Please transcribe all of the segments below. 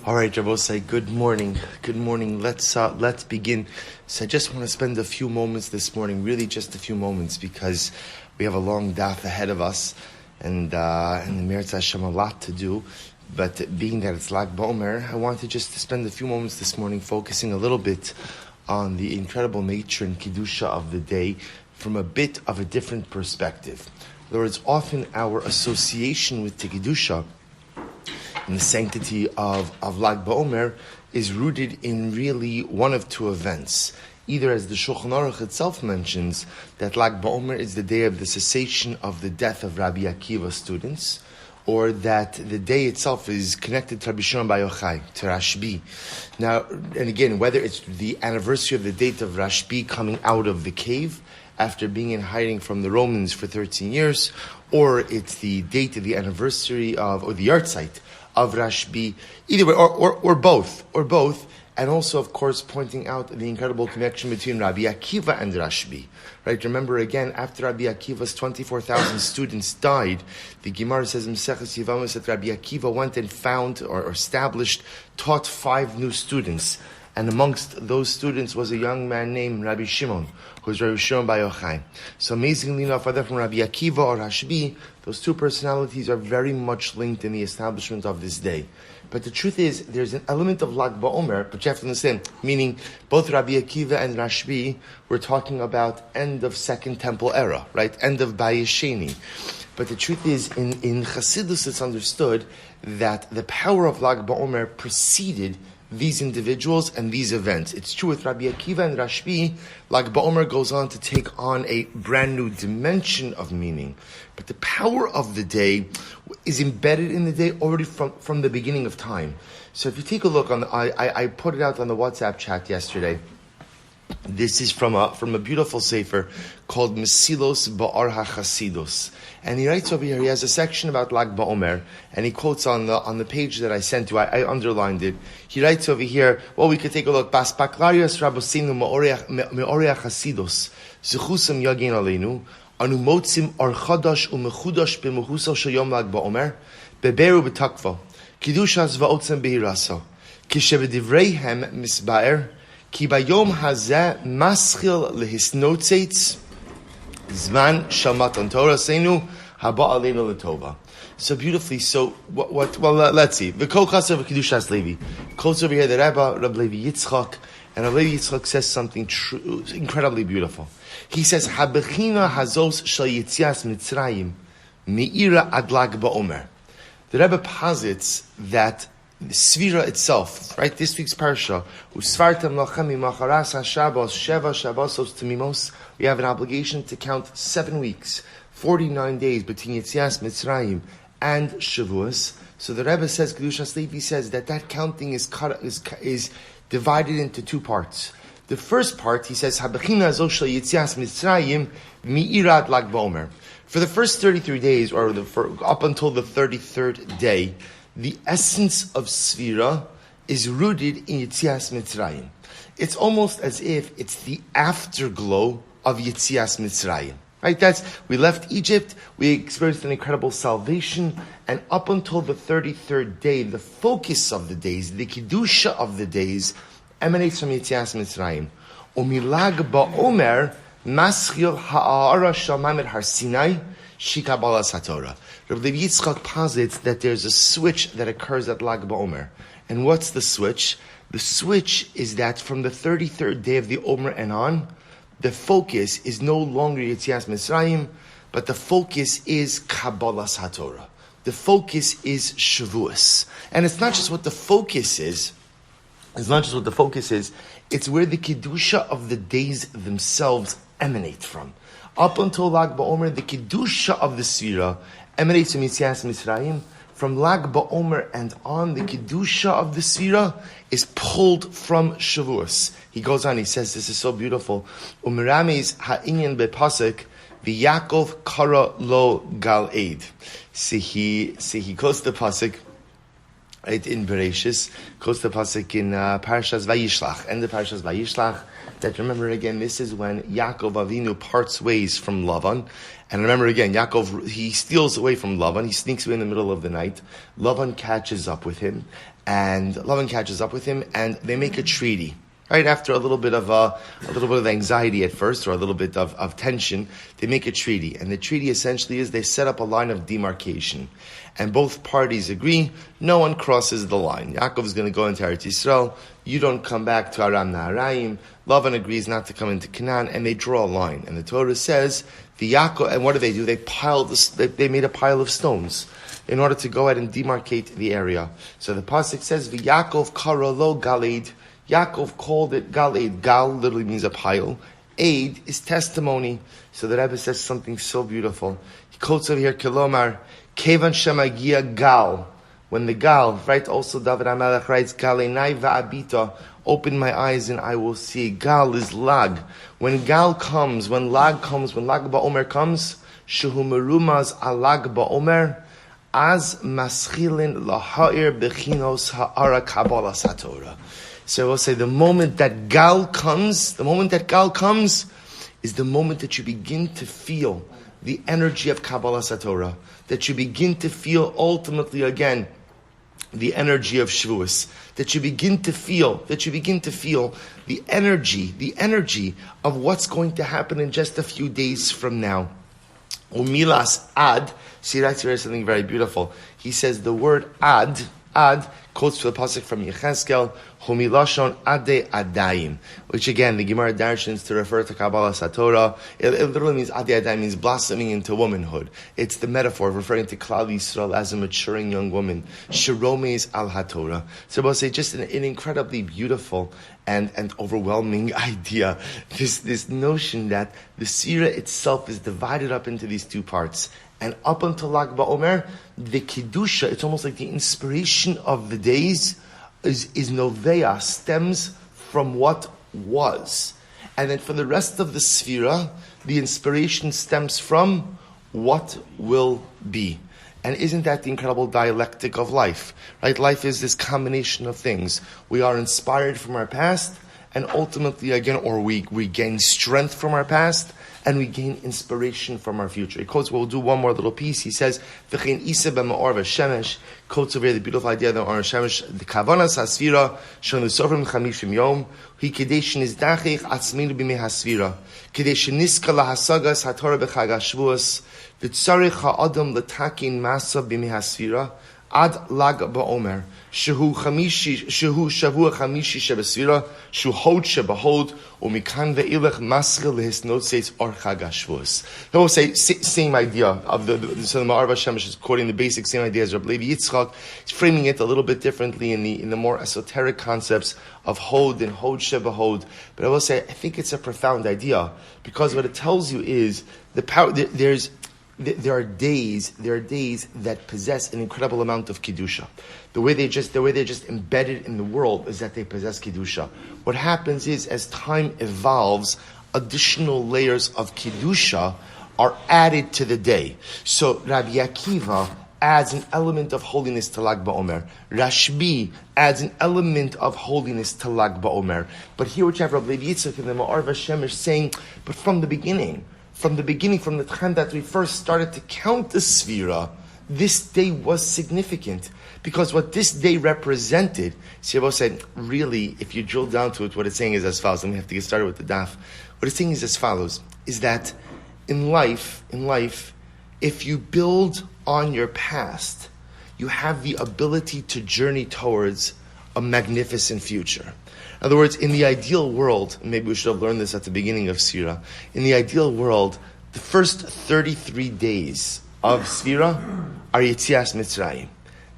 All right, Rabosai, good morning. Good morning. Let's begin. So I just want to spend a few moments this morning, really just a few moments, because we have a long daf ahead of us, and the Meretz Hashem a lot to do. But being that it's Lag BaOmer, I wanted just to spend a few moments this morning focusing a little bit on the incredible nature and Kedusha of the day from a bit of a different perspective. In other words, often our association with the Kedusha and the sanctity of Lag BaOmer is rooted in really one of two events. Either, as the Shulchan Aruch itself mentions, that Lag BaOmer is the day of the cessation of the death of Rabbi Akiva's students, or that the day itself is connected to Rabbi Shimon Bar Yochai, to Rashbi. Now, and again, whether it's the anniversary of the date of Rashbi coming out of the cave after being in hiding from the Romans for 13 years, or it's the date of the anniversary of, or the yahrzeit of Rashbi, either way, or both, and also, of course, pointing out the incredible connection between Rabbi Akiva and Rashbi. Right? Remember again, after Rabbi Akiva's 24,000 students died, the Gemara says in Maseches Yevamos that Rabbi Akiva went and found or taught 5 new students. And amongst those students was a young man named Rabbi Shimon, who was Rabbi Shimon Bar Yochai. So amazingly enough, whether from Rabbi Akiva or Rashbi, those two personalities are very much linked in the establishment of this day. But the truth is, there's an element of Lag BaOmer, but you have to understand, meaning both Rabbi Akiva and Rashbi were talking about end of Second Temple era, right? End of Bayis Sheni. But the truth is, in Chassidus, it's understood that the power of Lag BaOmer preceded these individuals and these events. It's true with Rabbi Akiva and Rashbi, Lag BaOmer goes on to take on a brand new dimension of meaning. But the power of the day is embedded in the day already from the beginning of time. So if you take a look on I put it out on the WhatsApp chat yesterday. This is from a beautiful sefer called Mesilos Ba'ar HaChasidus. And he writes over here, he has a section about Lag BaOmer, and he quotes on the page that I sent you, I underlined it. He writes over here, well, we could take a look. Bas Baklarias Rabosinu Me'orea Chasidus, Zuchusam Yagin Aleinu, Anu Motzim Ar Chadash Umechudash B'Mehusa Shayom Lag BaOmer, Beberu B'Takva, Kidushas Va'otzem Behiraso, Kishevedivreihem Misbaer, Ki bayom hazeh maschil lehisnotzeitz zman shalmatan Torah seinu haba aleinu letova. So beautifully. So what? Well, let's see. V'kol chaser v'kedushas Levi. Quotes over here the Rebbe, Reb Levi Yitzchak, and Reb Levi Yitzchak says something incredibly beautiful. He says, "Habechina hazos shel yitzias Mitzrayim meira ad Lag BaOmer." The Rebbe posits that the Svira itself, right? This week's parsha, Usvartem lachem imacharas haShabbos sheva Shabbosos Tamimos. We have an obligation to count 7 weeks, 49 days between Yetzias Mitzrayim and Shavuos. So the Rebbe says, Kedushas Levi says that counting is divided into 2 parts. The first part, he says, Habechina zo shel Yetzias Mitzrayim mi'irad Lag BaOmer. For the first 33 days, or up until the 33rd day, the essence of Svira is rooted in Yetzias Mitzrayim. It's almost as if it's the afterglow of Yetzias Mitzrayim. Right? We left Egypt, we experienced an incredible salvation, and up until the 33rd day, the focus of the days, the Kedusha of the days, emanates from Yetzias Mitzrayim. Umilag BaOmer maschil ha'ara shalmamet har Sinai shikabalas haTorah. Rabbi Levi Yitzchak posits that there's a switch that occurs at Lag BaOmer. And what's the switch? The switch is that from the 33rd day of the Omer and on, the focus is no longer Yetzias Mitzrayim, but the focus is Kabbalas HaTorah. The focus is Shavuos. And it's not just what the focus is, it's where the Kedusha of the days themselves emanate from. Up until Lag BaOmer, the Kedusha of the Sfira emanates from Yetzias Mitzrayim. From Lag BaOmer and on, the Kedusha of the Sfira is pulled from Shavuos. He goes on, he says, this is so beautiful. Umiramis ha'inyan bepasek v'Yakov kara lo gal eid. See, he goes to the pasuk, right, in Bereshis, quotes the pasuk in Parashas Vayishlach, and the Parashas Vayishlach, that remember again, this is when Yaakov Avinu parts ways from Lavan. And remember again, Yaakov, he steals away from Lavan, he sneaks away in the middle of the night. Lavan catches up with him, and they make a treaty. Right after a little bit of anxiety at first, or a little bit of tension, they make a treaty, and the treaty essentially is they set up a line of demarcation, and both parties agree no one crosses the line. Yaakov is going to go into Eretz Yisrael. You don't come back to Aram Naharaim. Lavan agrees not to come into Canaan, and they draw a line. And the Torah says the Yaakov. And what do? They made a pile of stones in order to go ahead and demarcate the area. So the pasuk says V'Yaakov kara lo Galed. Yaakov called it Galed. Gal literally means a pile. Aid is testimony. So the Rebbe says something so beautiful. He quotes over here, Kilomar, Kevan Shemagia Gal. When the Gal, right, also David HaMelech writes, Galenai va'abita, open my eyes and I will see. Gal is Lag. When Gal comes, when Lag BaOmer comes, Shehu merumaz alag BaOmer, az maschilin laha'ir bechinos ha'ara kabbalah satorah. So we'll say the moment that Gal comes is the moment that you begin to feel the energy of Kabbalah Satorah, that you begin to feel ultimately again the energy of Shavuos, that you begin to feel the energy of what's going to happen in just a few days from now. Umilas ad, see that's here something very beautiful. He says the word ad quotes to the pasuk from Yechezkel, Humilashon ade adayim, which again the Gemara darshans to refer to Kabbalah Satorah. It literally means ade adayim, means blossoming into womanhood. It's the metaphor referring to Klal Yisrael as a maturing young woman. Sheromes al haTorah. So we'll say just an incredibly beautiful and overwhelming idea. This notion that the Sira itself is divided up into these two parts. And up until Lag BaOmer, the Kedusha, it's almost like the inspiration of the days is Novea, stems from what was. And then for the rest of the Sphira, the inspiration stems from what will be. And isn't that the incredible dialectic of life? Right? Life is this combination of things. We are inspired from our past, and ultimately again, or we gain strength from our past, and we gain inspiration from our future. He quotes, we'll do one more little piece. He says, V'chein isa b'ma'or v'shemesh, quotes over here the beautiful idea of the Ma'or Shemesh, the kavanas hasvira, shonu sofrim chamishim yom, hi kedesh nizdachich atzminu b'mei hasvira, kedesh niska lahasagas haTorah b'chag hashvuos, v'tzarich ha'adam l'takin masa b'mei hasvira, ad Lag BaOmer, shehu shavua chamishi shebesvira, shu hod shebahod, umikan ve'ilech maschil lehisnotzeis or chag hashvuos. He will say same idea of so the Ma'or Shemesh is quoting the basic same idea as Rabbi Levi Yitzchak. He's framing it a little bit differently in the more esoteric concepts of hod and hod shebahod. But I will say I think it's a profound idea because what it tells you is the power. There are days that possess an incredible amount of kedusha. The way they're just embedded in the world is that they possess kedusha. What happens is, as time evolves, additional layers of kedusha are added to the day. So Rabbi Akiva adds an element of holiness to Lag BaOmer. Rashbi adds an element of holiness to Lag BaOmer. But here we have Rabbi Levi Yitzchak in the Ma'or Shemesh saying, but from the beginning, from the time that we first started to count the Sphira, this day was significant. Because what this day represented, Shabo said, really, if you drill down to it, what it's saying is as follows, and we have to get started with the daf. What it's saying is as follows, is that in life, if you build on your past, you have the ability to journey towards a magnificent future. In other words, in the ideal world, maybe we should have learned this at the beginning of Sira, in the ideal world, the first 33 days of Sfira are Yetzias Mitzrayim.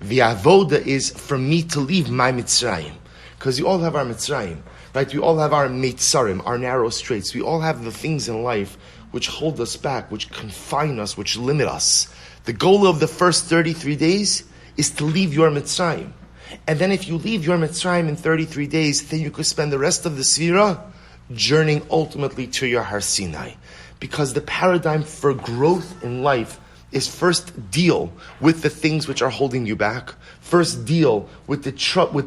The avoda is for me to leave my Mitzrayim. Because you all have our Mitzrayim, right? We all have our Meitzarim, our narrow straits. We all have the things in life which hold us back, which confine us, which limit us. The goal of the first 33 days is to leave your Mitzrayim. And then if you leave your Mitzrayim in 33 days, then you could spend the rest of the Sfira journeying ultimately to your Har Sinai. Because the paradigm for growth in life is first deal with the things which are holding you back. First deal with the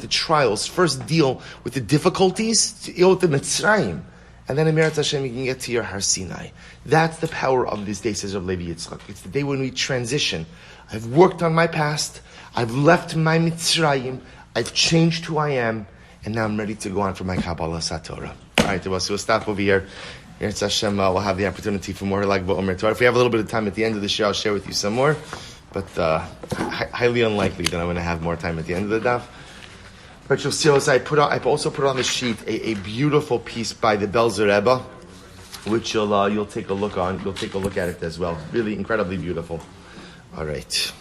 trials. First deal with the difficulties. Deal with the Mitzrayim. And then in Meretz Hashem, you can get to your Har Sinai. That's the power of this day, says Rav Levi Yitzchak. It's the day when we transition. I've worked on my past. I've left my Mitzrayim. I've changed who I am. And now I'm ready to go on for my Kabbalah Satorah. All right, so we'll stop over here. Meretz Hashem, we'll have the opportunity for more like BaOmer Torah. If we have a little bit of time at the end of the show, I'll share with you some more. But highly unlikely that I'm going to have more time at the end of the daf. But you'll see also, I also put on the sheet a beautiful piece by the Belzer Rebbe, which you'll take a look on. You'll take a look at it as well. Really incredibly beautiful. All right.